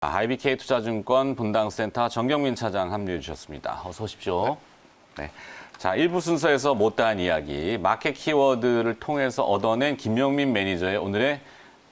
IBK 투자증권 분당센터 정경민 차장 함유해 주셨습니다. 어서 오십시오. 네. 자, 1부 순서에서 못다한 이야기, 마켓 키워드를 통해서 얻어낸 김영민 매니저의 오늘의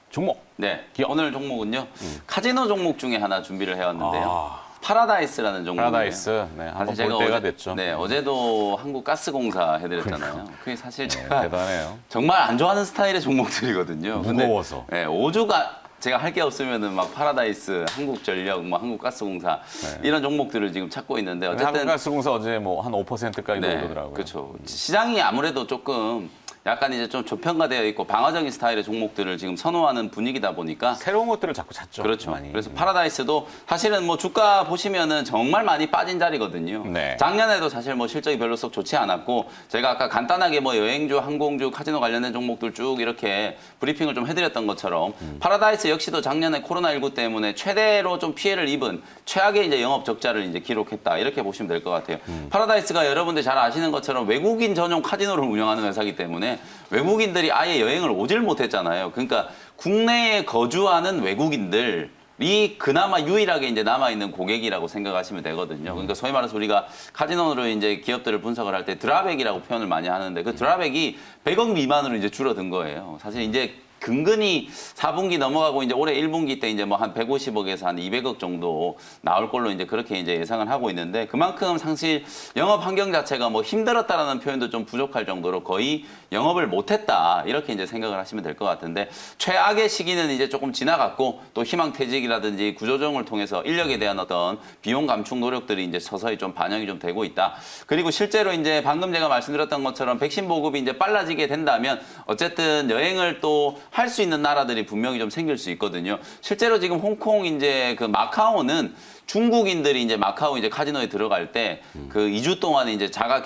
종목. 네, 오늘 종목은요. 카지노 종목 중에 하나 준비를 해왔는데요. 파라다이스라는 종목이에요. 파라다이스. 네, 한번 볼 때가 됐죠. 네, 어제도 한국가스공사 해드렸잖아요. 그게 사실 제가 대단해요. 정말 안 좋아하는 스타일의 종목들이거든요. 무거워서. 근데, 네, 5주가 제가 할 게 없으면은 막 파라다이스, 한국전력, 뭐 한국가스공사 이런 종목들을 지금 찾고 있는데 어쨌든 한국가스공사 어제 뭐 한 5%까지 네, 오르더라고요. 그렇죠. 시장이 아무래도 조금 약간 이제 좀 조평가되어 있고 방어적인 스타일의 종목들을 지금 선호하는 분위기다 보니까 새로운 것들을 자꾸 찾죠. 그렇죠. 많이. 그래서 파라다이스도 사실은 뭐 주가 보시면은 정말 많이 빠진 자리거든요. 네. 작년에도 사실 뭐 실적이 별로 썩 좋지 않았고 제가 아까 간단하게 뭐 여행주, 항공주, 카지노 관련된 종목들 쭉 이렇게 브리핑을 좀 해드렸던 것처럼 파라다이스 역시도 작년에 코로나19 때문에 최대로 좀 피해를 입은 최악의 이제 영업 적자를 이제 기록했다 이렇게 보시면 될 것 같아요. 파라다이스가 여러분들 잘 아시는 것처럼 외국인 전용 카지노를 운영하는 회사이기 때문에 외국인들이 아예 여행을 오질 못했잖아요. 그러니까 국내에 거주하는 외국인들이 그나마 유일하게 이제 남아있는 고객이라고 생각하시면 되거든요. 그러니까 소위 말해서 우리가 카지노로 이제 기업들을 분석을 할 때 드랍액이라고 표현을 많이 하는데 그 드랍액이 100억 미만으로 이제 줄어든 거예요. 사실 이제 근근히 4분기 넘어가고 이제 올해 1분기 때 이제 뭐 한 150억에서 한 200억 정도 나올 걸로 이제 그렇게 이제 예상을 하고 있는데 그만큼 사실 영업 환경 자체가 뭐 힘들었다라는 표현도 좀 부족할 정도로 거의 영업을 못했다 이렇게 이제 생각을 하시면 될 것 같은데 최악의 시기는 이제 조금 지나갔고 또 희망퇴직이라든지 구조조정을 통해서 인력에 대한 어떤 비용 감축 노력들이 이제 서서히 좀 반영이 좀 되고 있다. 그리고 실제로 이제 방금 제가 말씀드렸던 것처럼 백신 보급이 이제 빨라지게 된다면 어쨌든 여행을 또 할 수 있는 나라들이 분명히 좀 생길 수 있거든요. 실제로 지금 홍콩 이제 그 마카오는 중국인들이 이제 마카오 이제 카지노에 들어갈 때 그 2주 동안에 이제 자가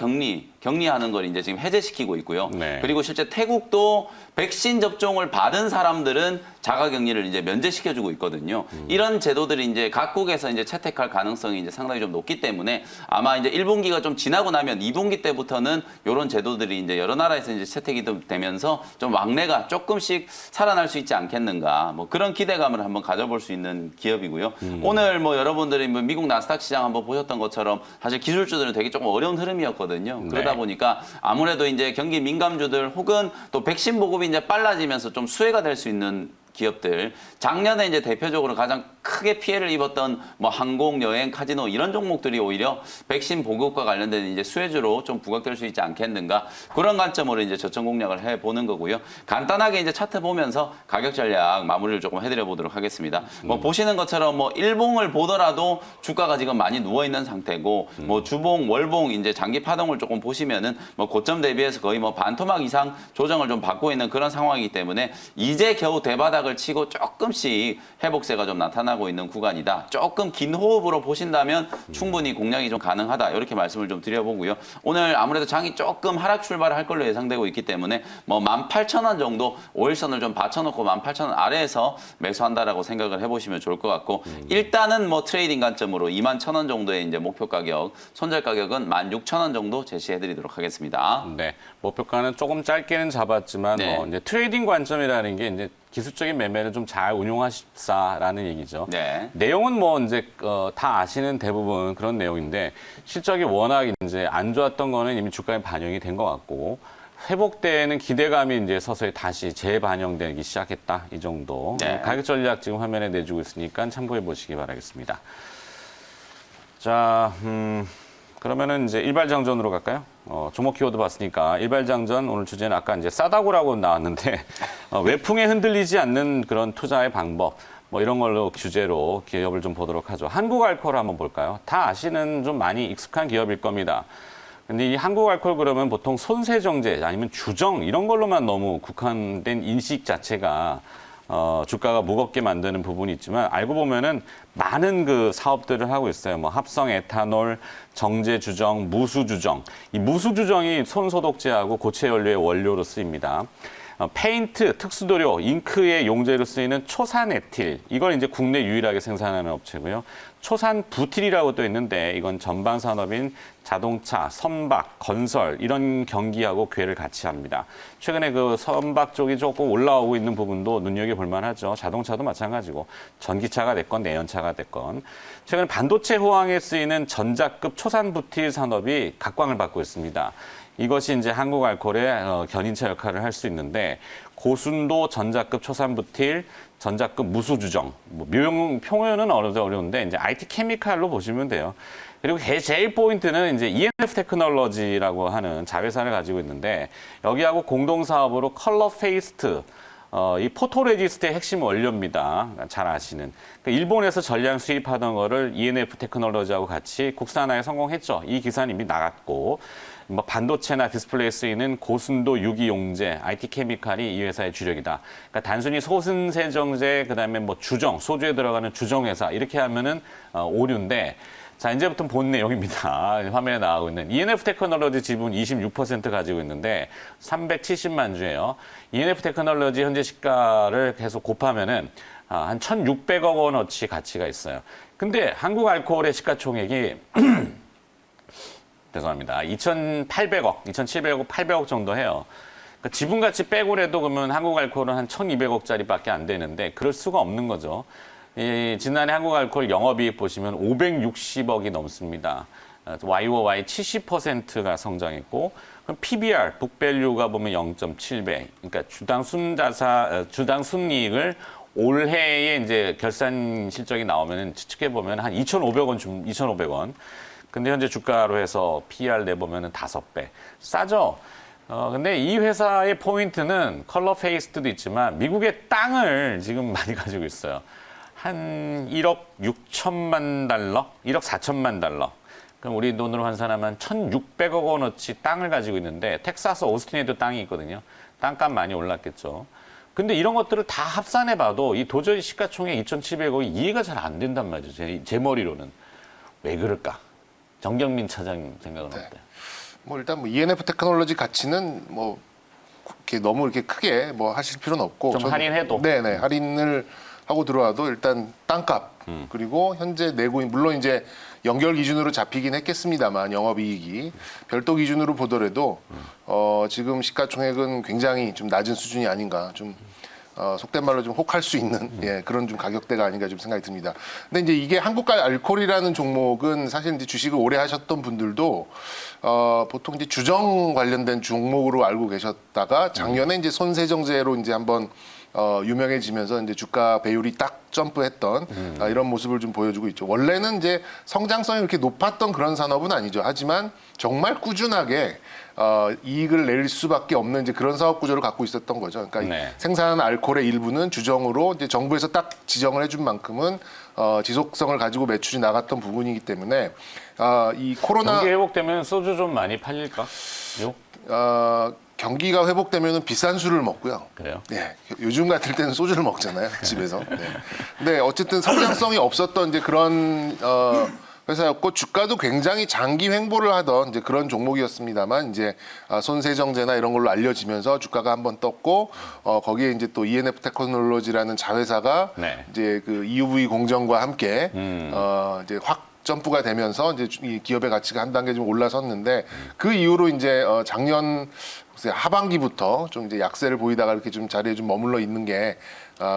격리하는 걸 이제 지금 해제시키고 있고요. 네. 그리고 실제 태국도 백신 접종을 받은 사람들은 자가 격리를 이제 면제시켜주고 있거든요. 이런 제도들이 이제 각국에서 이제 채택할 가능성이 이제 상당히 좀 높기 때문에 아마 이제 1분기가 좀 지나고 나면 2분기 때부터는 이런 제도들이 이제 여러 나라에서 이제 채택이 되면서 좀 왕래가 조금씩 살아날 수 있지 않겠는가. 뭐 그런 기대감을 한번 가져볼 수 있는 기업이고요. 오늘 뭐 여러분들이 뭐 미국 나스닥 시장 한번 보셨던 것처럼 사실 기술주들은 되게 조금 어려운 흐름이었거든요. 그러다 보니까 아무래도 이제 경기 민감주들 혹은 또 백신 보급이 이제 빨라지면서 좀 수혜가 될 수 있는 기업들 작년에 이제 대표적으로 가장 크게 피해를 입었던 뭐 항공, 여행, 카지노 이런 종목들이 오히려 백신 보급과 관련된 이제 수혜주로 좀 부각될 수 있지 않겠는가 그런 관점으로 이제 저점 공략을 해보는 거고요. 간단하게 이제 차트 보면서 가격 전략 마무리를 조금 해드려 보도록 하겠습니다. 뭐 보시는 것처럼 뭐 일봉을 보더라도 주가가 지금 많이 누워 있는 상태고 뭐 주봉, 월봉 이제 장기 파동을 조금 보시면은 뭐 고점 대비해서 거의 뭐 반토막 이상 조정을 좀 받고 있는 그런 상황이기 때문에 이제 겨우 대바닥 을 치고 조금씩 회복세가 좀 나타나고 있는 구간이다. 조금 긴 호흡으로 보신다면 충분히 공략이 좀 가능하다. 이렇게 말씀을 좀 드려보고요. 오늘 아무래도 장이 조금 하락 출발을 할 걸로 예상되고 있기 때문에 뭐 18,000원 정도 5일선을 좀 받쳐놓고 18,000원 아래에서 매수한다라고 생각을 해보시면 좋을 것 같고 일단은 뭐 트레이딩 관점으로 21,000원 정도의 이제 목표 가격, 손절 가격은 16,000원 정도 제시해드리도록 하겠습니다. 네. 목표가는 조금 짧게는 잡았지만 네. 뭐 이제 트레이딩 관점이라는 게 이제 기술적인 매매를 좀 잘 운용하십사라는 얘기죠. 네. 내용은 뭐 이제 다 아시는 대부분 그런 내용인데 실적이 워낙 이제 안 좋았던 거는 이미 주가에 반영이 된 것 같고 회복되는 기대감이 이제 서서히 다시 재반영되기 시작했다 이 정도. 네. 가격 전략 지금 화면에 내주고 있으니까 참고해 보시기 바라겠습니다. 자, 그러면은 이제 일발장전으로 갈까요? 종목 키워드 봤으니까 일발장전 오늘 주제는 아까 이제 싸다구라고 나왔는데 외풍에 흔들리지 않는 그런 투자의 방법 뭐 이런 걸로 주제로 기업을 좀 보도록 하죠. 한국알코올 한번 볼까요? 다 아시는 좀 많이 익숙한 기업일 겁니다. 근데 이 한국알코올 그러면 보통 손세정제 아니면 주정 이런 걸로만 너무 국한된 인식 자체가 주가가 무겁게 만드는 부분이 있지만 알고 보면은 많은 그 사업들을 하고 있어요. 뭐 합성 에탄올, 정제 주정, 무수 주정. 이 무수 주정이 손 소독제하고 고체 연료의 원료로 쓰입니다. 페인트, 특수도료, 잉크의 용재로 쓰이는 초산에틸, 이걸 이제 국내 유일하게 생산하는 업체고요. 초산 부틸이라고 또 있는데 이건 전방 산업인 자동차, 선박, 건설 이런 경기하고 궤를 같이 합니다. 최근에 그 선박 쪽이 조금 올라오고 있는 부분도 눈여겨볼 만하죠. 자동차도 마찬가지고 전기차가 됐건 내연차가 됐건 최근 반도체 호황에 쓰이는 전자급 초산 부틸 산업이 각광을 받고 있습니다. 이것이 이제 한국알콜의 견인차 역할을 할 수 있는데 고순도 전자급 초산부틸, 전자급 무수주정, 뭐 묘용 표현은 어려운데 이제 IT 케미칼로 보시면 돼요. 그리고 제일 포인트는 이제 ENF 테크놀로지라고 하는 자회사를 가지고 있는데 여기하고 공동 사업으로 컬러 페이스트 이 포토레지스트의 핵심 원료입니다. 잘 아시는. 일본에서 전량 수입하던 거를 ENF 테크놀로지하고 같이 국산화에 성공했죠. 이 기사는 이미 나갔고 뭐 반도체나 디스플레이에 쓰이는 고순도 유기용제, IT 케미칼이 이 회사의 주력이다. 그러니까 단순히 소순세정제, 그다음에 뭐 주정, 소주에 들어가는 주정 회사 이렇게 하면은 오류인데. 자, 이제부터 본 내용입니다. 화면에 나오고 있는 ENF 테크놀로지 지분 26% 가지고 있는데 370만 주예요. ENF 테크놀로지 현재 시가를 계속 곱하면은 한 1,600억 원어치 가치가 있어요. 근데 한국알코올의 시가총액이 죄송합니다. 2,800억, 2,700억, 800억 정도 해요. 그러니까 지분가치 빼고라도 그러면 한국알코올은 한 1,200억짜리밖에 안 되는데 그럴 수가 없는 거죠. 지난해 한국알코올 영업이익 보시면 560억이 넘습니다. YOY 70%가 성장했고, 그럼 PBR, 북밸류가 보면 0.7배. 그러니까 주당 순이익을 올해에 이제 결산 실적이 나오면 추측해 보면 한 2,500원 2,500원. 근데 현재 주가로 해서 PER 내보면 5배. 싸죠? 근데 이 회사의 포인트는 컬러 페이스트도 있지만 미국의 땅을 지금 많이 가지고 있어요. 한 1억 6천만 달러, 1억 4천만 달러. 그럼 우리 돈으로 환산하면 1,600억 원어치 땅을 가지고 있는데 텍사스 오스틴에도 땅이 있거든요. 땅값 많이 올랐겠죠. 근데 이런 것들을 다 합산해봐도 이 도저히 시가총액 2,700억이 이해가 잘 안 된단 말이죠. 제 머리로는. 왜 그럴까? 정경민 차장님 생각은 어때요? 뭐 일단 뭐 ENF 테크놀로지 가치는 뭐 이렇게 너무 이렇게 크게 뭐 하실 필요는 없고 좀 할인해도? 네네 할인을 하고 들어와도 일단 땅값 그리고 현재 내고 물론 이제 연결 기준으로 잡히긴 했겠습니다만 영업이익이 별도 기준으로 보더라도 지금 시가총액은 굉장히 좀 낮은 수준이 아닌가 좀 속된 말로 좀 혹할 수 있는 그런 좀 가격대가 아닌가 좀 생각이 듭니다. 근데 이제 이게 한국갈 알코올이라는 종목은 사실 이제 주식을 오래 하셨던 분들도 보통 이제 주정 관련된 종목으로 알고 계셨다가 작년에 이제 손세정제로 이제 한번 유명해지면서 이제 주가 배율이 딱 점프했던 이런 모습을 좀 보여주고 있죠. 원래는 이제 성장성이 그렇게 높았던 그런 산업은 아니죠. 하지만 정말 꾸준하게 이익을 낼 수밖에 없는 이제 그런 사업 구조를 갖고 있었던 거죠. 그러니까 네. 생산한 알코올의 일부는 주정으로 이제 정부에서 딱 지정을 해준 만큼은 지속성을 가지고 매출이 나갔던 부분이기 때문에 이 코로나 경기 회복되면 소주 좀 많이 팔릴까? 경기가 회복되면 비싼 술을 먹고요. 그래요? 네, 요즘 같을 때는 소주를 먹잖아요, 집에서. 네. 근데 어쨌든 성장성이 없었던 이제 그런 회사였고 주가도 굉장히 장기 횡보를 하던 이제 그런 종목이었습니다만 이제 손세정제나 이런 걸로 알려지면서 주가가 한번 떴고 거기에 이제 또 ENF 테크놀로지라는 자회사가 네. 이제 그 EUV 공정과 함께 이제 확 점프가 되면서 이제 이 기업의 가치가 한 단계 좀 올라섰는데 그 이후로 이제 작년 하반기부터 좀 이제 약세를 보이다가 이렇게 좀 자리에 좀 머물러 있는 게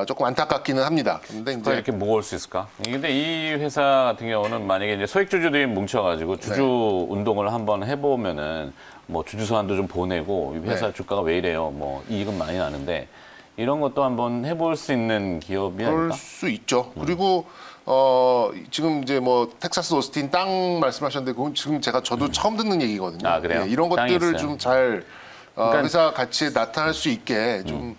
조금 안타깝기는 합니다. 근데 왜 이제 이렇게 무거울 수 있을까? 근데 이 회사 같은 경우는 만약에 이제 소액주주들이 뭉쳐가지고 주주 운동을 한번 해보면은 뭐 주주 서한도 좀 보내고 이 회사 주가가 왜 이래요? 뭐 이익은 많이 나는데 이런 것도 한번 해볼 수 있는 기업이 그럴 아닐까? 수 있죠. 그리고 지금 이제 뭐 텍사스 오스틴 땅 말씀하셨는데 그건 지금 저도 처음 듣는 얘기거든요. 아, 그래요? 네, 이런 땅이 것들을 있어요. 좀 잘 그러니까 회사 가치에 나타날 수 있게 좀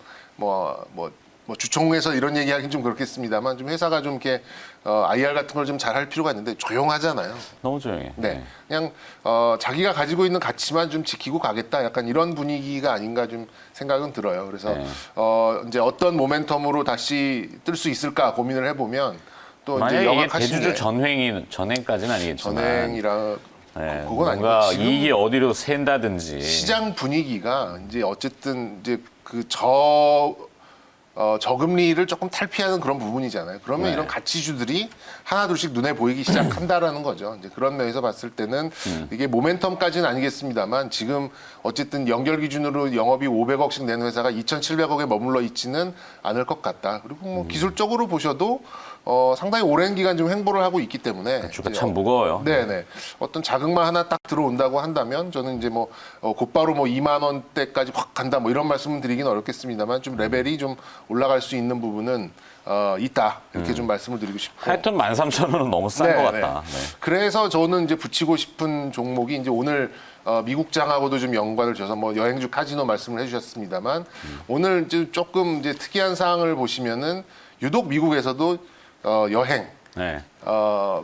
뭐 주총에서 이런 얘기하기는 좀 그렇겠습니다만 좀 회사가 좀 이렇게 IR 같은 걸 좀 잘 할 필요가 있는데 조용하잖아요. 너무 조용해. 네, 그냥 자기가 가지고 있는 가치만 좀 지키고 가겠다. 약간 이런 분위기가 아닌가 좀 생각은 들어요. 그래서 네. 이제 어떤 모멘텀으로 다시 뜰 수 있을까 고민을 해보면 또 이제 만약에 이게 영악하신 대주주 게 전횡까지는 아니겠지만 전행이라 네, 그건 뭔가 아니고 지금 이익이 어디로 샌다든지 시장 분위기가 이제 어쨌든 이제 저금리를 조금 탈피하는 그런 부분이잖아요. 그러면 네. 이런 가치주들이 하나둘씩 눈에 보이기 시작한다라는 거죠. 이제 그런 면에서 봤을 때는 이게 모멘텀까지는 아니겠습니다만 지금 어쨌든 연결 기준으로 영업이 500억씩 낸 회사가 2,700억에 머물러 있지는 않을 것 같다. 그리고 뭐 기술적으로 보셔도 상당히 오랜 기간 좀 횡보를 하고 있기 때문에 주가 참 무거워요. 네네. 어떤 자극만 하나 딱 들어온다고 한다면 저는 이제 뭐 곧바로 뭐 2만 원대까지 확 간다 뭐 이런 말씀은 드리긴 어렵겠습니다만 좀 레벨이 좀 올라갈 수 있는 부분은 있다 이렇게 좀 말씀을 드리고 싶고. 하여튼 13,000원은 너무 싼 것 같다. 네. 그래서 저는 이제 붙이고 싶은 종목이 이제 오늘 미국장하고도 좀 연관을 줘서 뭐 여행주 카지노 말씀을 해주셨습니다만 오늘 이제 조금 이제 특이한 사항을 보시면은 유독 미국에서도 여행 네.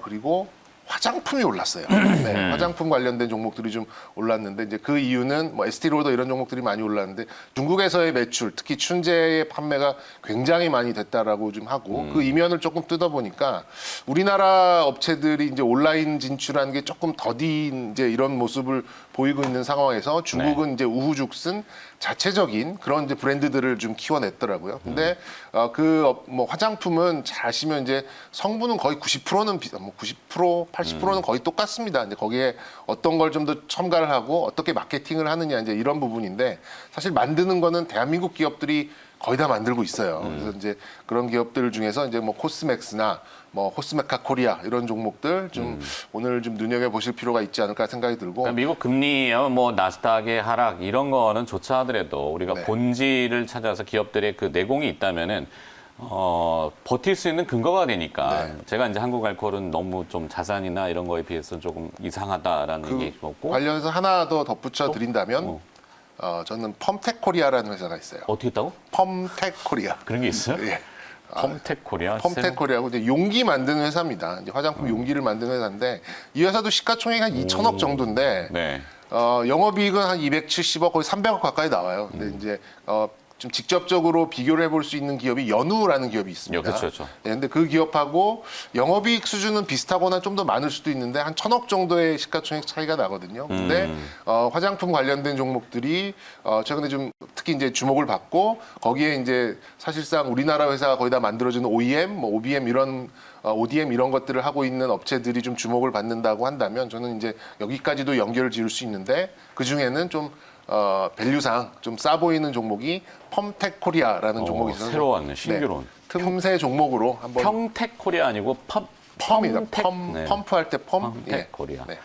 그리고 화장품이 올랐어요. 네, 화장품 관련된 종목들이 좀 올랐는데 이제 그 이유는 뭐 에스티로더 이런 종목들이 많이 올랐는데 중국에서의 매출, 특히 춘제의 판매가 굉장히 많이 됐다라고 좀 하고 그 이면을 조금 뜯어보니까 우리나라 업체들이 이제 온라인 진출한 게 조금 더딘 이제 이런 모습을 보이고 있는 상황에서 중국은 이제 우후죽순 자체적인 그런 이제 브랜드들을 좀 키워냈더라고요. 근데 뭐 화장품은 잘 아시면 이제 성분은 거의 90%는 뭐 90%, 80%는 거의 똑같습니다. 이제 거기에 어떤 걸 좀 더 첨가를 하고 어떻게 마케팅을 하느냐 이제 이런 부분인데 사실 만드는 거는 대한민국 기업들이 거의 다 만들고 있어요. 그래서 이제 그런 기업들 중에서 이제 뭐 코스맥스나 뭐 호스메카 코리아 이런 종목들 좀 오늘 좀 눈여겨 보실 필요가 있지 않을까 생각이 들고. 그러니까 미국 금리, 뭐 나스닥의 하락 이런 거는 조차 하더라도 우리가 네. 본질을 찾아서 기업들의 그 내공이 있다면은 버틸 수 있는 근거가 되니까 네. 제가 이제 한국알코올은 너무 좀 자산이나 이런 거에 비해서 조금 이상하다라는 얘기 있었고 관련해서 하나 더 덧붙여 드린다면 저는 펌텍 코리아라는 회사가 있어요. 어떻게 했다고? 펌텍 코리아. 그런 게 있어요? 예. 펌텍 코리아? 펌텍 코리아고 이제 용기 만드는 회사입니다. 이제 화장품 용기를 만드는 회사인데 이 회사도 시가총액 한 2천억 정도인데 네. 영업이익은 한 270억 거의 300억 가까이 나와요. 근데 이제 좀 직접적으로 비교를 해볼 수 있는 기업이 연우라는 기업이 있습니다. 그렇죠. 예, 근데 그 기업하고 영업이익 수준은 비슷하거나 좀 더 많을 수도 있는데 한 1,000억 정도의 시가총액 차이가 나거든요. 근데 화장품 관련된 종목들이 최근에 좀 특히 이제 주목을 받고 거기에 이제 사실상 우리나라 회사가 거의 다 만들어주는 OEM, 뭐 OBM 이런 ODM 이런 것들을 하고 있는 업체들이 좀 주목을 받는다고 한다면 저는 이제 여기까지도 연결을 지을 수 있는데 그 중에는 좀 밸류상 좀 싸 보이는 종목이 펌텍 코리아라는 종목이 있어서 새로 왔네. 신규로운. 틈새 종목으로 한번 평텍 코리아 아니고 펌이다. 펌텍. 네. 펌프할 때 펌. 펌텍 코리아. 네.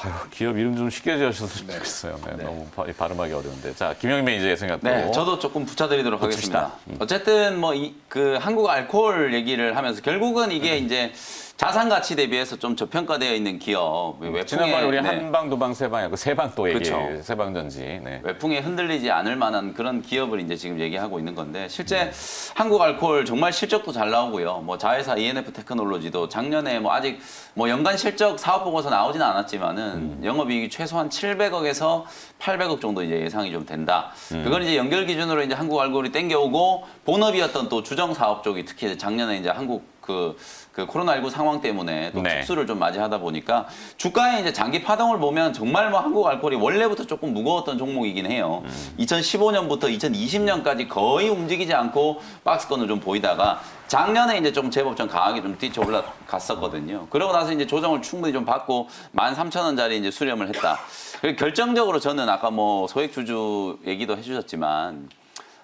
아유, 기업 이름 좀 쉽게 지어주셨으면 좋겠어요. 네, 너무 발음하기 어려운데. 자, 김영민 매니저의 생각도. 네, 저도 조금 붙여드리도록 붙읍시다. 하겠습니다. 어쨌든 뭐 그 한국 알코올 얘기를 하면서 결국은 이게 이제 자산 가치 대비해서 좀 저평가되어 있는 기업 외풍에 지난번에 우리 네. 한방, 두방, 세방, 그 세방 또 얘기, 그쵸. 세방전지. 네. 외풍에 흔들리지 않을 만한 그런 기업을 이제 지금 얘기하고 있는 건데 실제 한국 알코올 정말 실적도 잘 나오고요. 뭐 자회사 ENF 테크놀로지도 작년에 뭐 아직 뭐 연간 실적 사업 보고서 나오지는 않았지만은 영업이익이 최소한 700억에서 800억 정도 이제 예상이 좀 된다. 그건 이제 연결 기준으로 이제 한국 알코올이 땡겨오고 본업이었던 또 주정 사업 쪽이 특히 이제 작년에 이제 한국 그 코로나19 상황 때문에 또 네. 특수를 좀 맞이하다 보니까 주가의 이제 장기 파동을 보면 정말 뭐 한국 알코올이 원래부터 조금 무거웠던 종목이긴 해요. 2015년부터 2020년까지 거의 움직이지 않고 박스권을 좀 보이다가 작년에 이제 좀 제법 좀 강하게 좀 뛰쳐 올라갔었거든요. 그러고 나서 이제 조정을 충분히 좀 받고 13,000원짜리 이제 수렴을 했다. 그리고 결정적으로 저는 아까 뭐 소액주주 얘기도 해주셨지만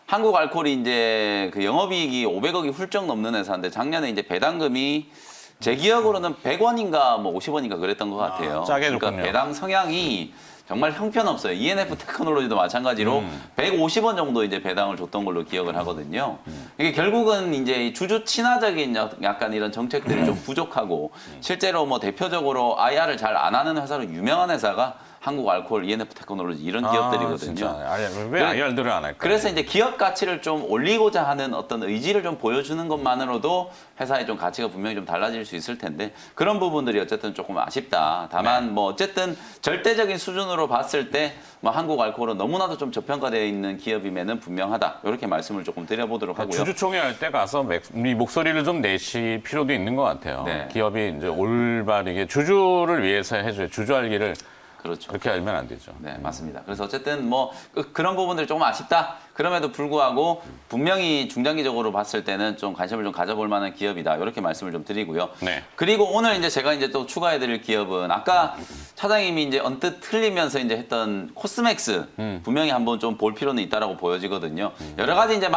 한국 알코올이 이제 그 영업이익이 500억이 훌쩍 넘는 회사인데 작년에 이제 배당금이 제 기억으로는 100원인가 뭐 50원인가 그랬던 것 같아요. 짜게 그러니까 줬군요. 배당 성향이 정말 형편없어요. ENF 테크놀로지도 마찬가지로 150원 정도 이제 배당을 줬던 걸로 기억을 하거든요. 이게 결국은 이제 주주 친화적인 약간 이런 정책들이 좀 부족하고 실제로 뭐 대표적으로 IR을 잘 안 하는 회사로 유명한 회사가 한국 알코올, ENF 테크놀로지 이런 기업들이거든요. 진짜. 왜 IR들을 안 할까요? 그래서 이제 기업 가치를 좀 올리고자 하는 어떤 의지를 좀 보여주는 것만으로도 회사의 좀 가치가 분명히 좀 달라질 수 있을 텐데 그런 부분들이 어쨌든 조금 아쉽다. 다만 뭐 어쨌든 절대적인 수준으로 봤을 때 뭐 한국 알코올은 너무나도 좀 저평가되어 있는 기업임에는 분명하다. 이렇게 말씀을 조금 드려보도록 하고요. 주주총회 할 때 가서 이 목소리를 좀 내실 필요도 있는 것 같아요. 네. 기업이 이제 올바르게 주주를 위해서 해줘요. 주주 알기를 그렇죠. 그렇게 알면 안 되죠. 네, 맞습니다. 그래서 어쨌든 뭐 그런 부분들이 조금 아쉽다. 그럼에도 불구하고 분명히 중장기적으로 봤을 때는 좀 관심을 좀 가져볼 만한 기업이다. 이렇게 말씀을 좀 드리고요. 네. 그리고 오늘 이제 제가 이제 또 추가해드릴 기업은 아까 차장님이 이제 언뜻 틀리면서 이제 했던 코스맥스 분명히 한번 좀 볼 필요는 있다라고 보여지거든요. 여러 가지 이제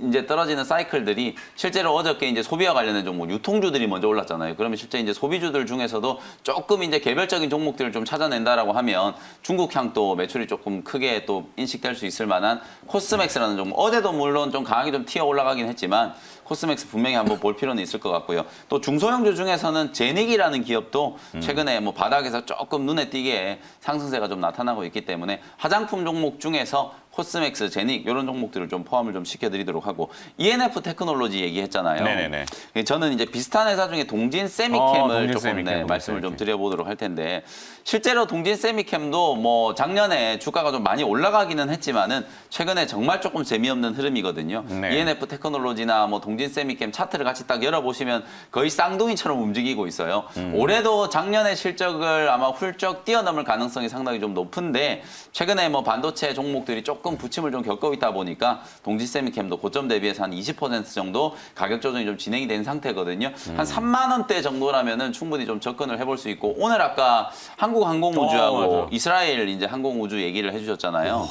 이제 떨어지는 사이클들이 실제로 어저께 이제 소비와 관련된 종목 유통주들이 먼저 올랐잖아요. 그러면 실제 이제 소비주들 중에서도 조금 이제 개별적인 종목들을 좀 찾아낸다라고 하면 중국향 또 매출이 조금 크게 또 인식될 수 있을 만한 코스맥스라는 종목. 어제도 물론 좀 강하게 좀 튀어 올라가긴 했지만 코스맥스 분명히 한번 볼 필요는 있을 것 같고요. 또 중소형주 중에서는 제닉이라는 기업도 최근에 뭐 바닥에서 조금 눈에 띄게 상승세가 좀 나타나고 있기 때문에 화장품 종목 중에서 코스맥스, 제닉 이런 종목들을 좀 포함을 좀 시켜드리도록 하고 ENF 테크놀로지 얘기했잖아요. 네네네. 저는 이제 비슷한 회사 중에 동진 세미캠을 동진 조금 세미캠, 말씀을 좀 세미캠. 드려보도록 할 텐데 실제로 동진 세미캠도 뭐 작년에 주가가 좀 많이 올라가기는 했지만은 최근에 정말 조금 재미없는 흐름이거든요. 네. ENF 테크놀로지나 뭐 동진 세미캠 차트를 같이 딱 열어보시면 거의 쌍둥이처럼 움직이고 있어요. 올해도 작년의 실적을 아마 훌쩍 뛰어넘을 가능성이 상당히 좀 높은데 최근에 뭐 반도체 종목들이 조금 부침을 좀 겪고 있다 보니까 동진 세미캠도 고점 대비해서 한 20% 정도 가격 조정이 좀 진행이 된 상태거든요. 한 3만 원대 정도라면은 충분히 좀 접근을 해볼 수 있고 오늘 아까 한국항공우주하고 맞아. 이스라엘 이제 항공우주 얘기를 해주셨잖아요.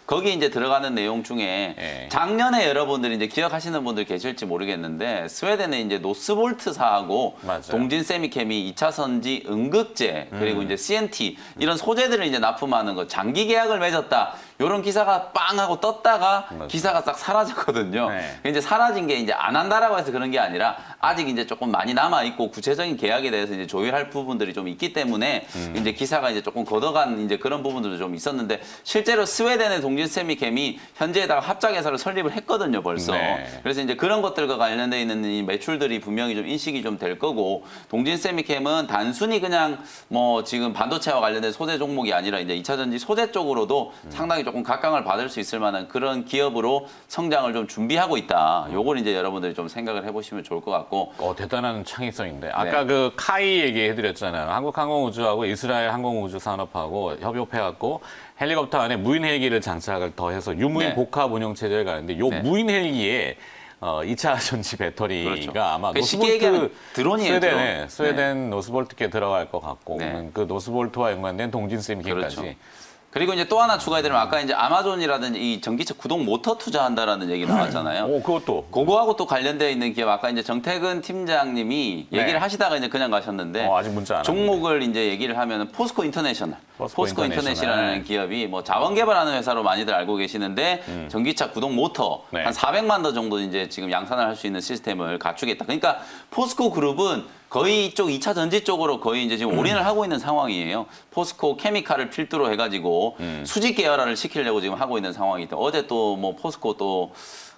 거기 이제 들어가는 내용 중에 예. 작년에 여러분들이 이제 기억하시는 분들 계실지 모르겠는데 스웨덴의 이제 노스볼트사하고 맞아요. 동진 세미캠이 2차 선지 응급제 그리고 이제 CNT 이런 소재들을 이제 납품하는 거 장기 계약을 맺었다. 이런 기사가 빵 하고 떴다가 맞아요. 기사가 싹 사라졌거든요. 네. 이제 사라진 게 이제 안 한다라고 해서 그런 게 아니라 아직 이제 조금 많이 남아 있고 구체적인 계약에 대해서 이제 조율할 부분들이 좀 있기 때문에 이제 기사가 이제 조금 걷어간 이제 그런 부분들도 좀 있었는데 실제로 스웨덴의 동진 세미캠이 현재에다가 합작회사를 설립을 했거든요, 벌써. 네. 그래서 이제 그런 것들과 관련돼 있는 이 매출들이 분명히 좀 인식이 좀 될 거고 동진 세미캠은 단순히 그냥 뭐 지금 반도체와 관련된 소재 종목이 아니라 이제 2차 전지 소재 쪽으로도 상당히 조금 각광을 받을 수 있을 만한 그런 기업으로 성장을 좀 준비하고 있다. 요걸 이제 여러분들이 좀 생각을 해보시면 좋을 것 같고. 대단한 창의성인데 아까 그 카이 얘기해드렸잖아요. 한국항공우주하고 이스라엘 항공우주 산업하고 협업해갖고 헬리콥터 안에 무인 헬기를 장착을 더해서 유무인 네. 복합 운영 체제를 가는데 요 네. 무인 헬기에 2차 전지 배터리가 그렇죠. 아마 그러니까 쉽게 얘기하면 드론이에요, 드론. 스웨덴 노스볼트께 들어갈 것 같고 네. 그 노스볼트와 연관된 동진 세미캠까지. 그렇죠. 그리고 이제 또 하나 추가해드리면 아까 이제 아마존이라든지 이 전기차 구동 모터 투자한다라는 얘기 나왔잖아요. 그것도. 그거하고 또 관련되어 있는 기업 아까 이제 정태근 팀장님이 네. 얘기를 하시다가 이제 그냥 가셨는데 아직 문자 안 종목을 이제 얘기를 하면은 포스코 인터내셔널. 포스코 인터내셔널이라는 기업이 뭐 자원 개발하는 회사로 많이들 알고 계시는데 전기차 구동 모터 네. 한 400만 더 정도 이제 지금 양산을 할 수 있는 시스템을 갖추겠다. 그러니까 포스코 그룹은 거의 이쪽 2차 전지 쪽으로 거의 이제 지금 올인을 하고 있는 상황이에요. 포스코 케미칼을 필두로 해가지고 수직 계열화를 시키려고 지금 하고 있는 상황이기 때문에 어제 또 뭐 포스코 또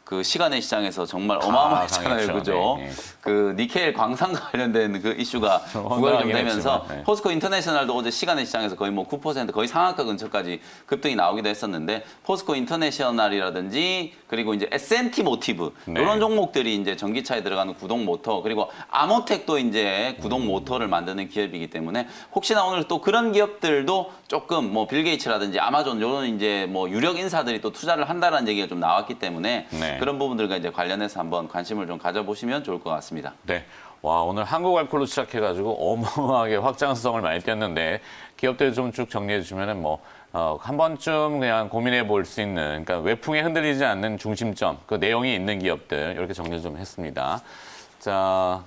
그 시간의 시장에서 정말 어마어마했잖아요, 강했죠. 그죠? 네, 네. 그 니켈 광산 관련된 그 이슈가 부각이 좀 황당하긴 되면서 했지만, 네. 포스코 인터내셔널도 어제 시간의 시장에서 거의 뭐 9% 거의 상한가 근처까지 급등이 나오기도 했었는데 포스코 인터내셔널이라든지 그리고 이제 S&T 모티브 네. 이런 종목들이 이제 전기차에 들어가는 구동 모터 그리고 아모텍도 이제 구동 모터를 만드는 기업이기 때문에 혹시나 오늘 또 그런 기업들도 조금 뭐 빌 게이츠라든지 아마존 이런 이제 뭐 유력 인사들이 또 투자를 한다라는 얘기가 좀 나왔기 때문에 네. 그런 부분들과 이제 관련해서 한번 관심을 좀 가져보시면 좋을 것 같습니다. 네. 와, 오늘 한국알콜로 시작해가지고 어마어마하게 확장성을 많이 띄었는데 기업들 좀 쭉 정리해 주시면은 한 번쯤 그냥 고민해 볼 수 있는, 그러니까 외풍에 흔들리지 않는 중심점, 그 내용이 있는 기업들 이렇게 정리 좀 했습니다. 자,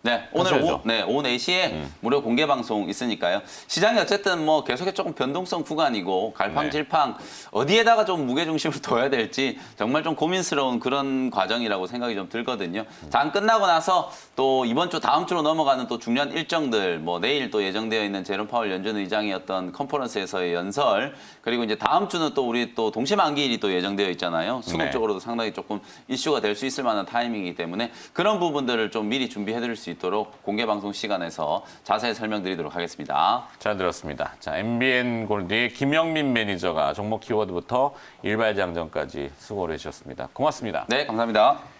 네, 오늘 하셔야죠. 오후 4시에 무료 공개 방송 있으니까요. 시장이 어쨌든 뭐 계속해 조금 변동성 구간이고 갈팡질팡 어디에다가 좀 무게중심을 둬야 될지 정말 좀 고민스러운 그런 과정이라고 생각이 좀 들거든요. 장 끝나고 나서 또 이번 주 다음 주로 넘어가는 또 중요한 일정들 뭐 내일 또 예정되어 있는 제롬 파월 연준 의장의 어떤 컨퍼런스에서의 연설 그리고 이제 다음 주는 또 우리 또 동시만기일이 또 예정되어 있잖아요. 수급적으로도 상당히 조금 이슈가 될 수 있을 만한 타이밍이기 때문에 그런 부분들을 좀 미리 준비해 드릴 수 있도록 공개 방송 시간에서 자세히 설명드리도록 하겠습니다. 잘 들었습니다. 자, MBN 골드의 김영민 매니저가 종목 키워드부터 일발장전까지 수고를 해주셨습니다. 고맙습니다. 네, 감사합니다.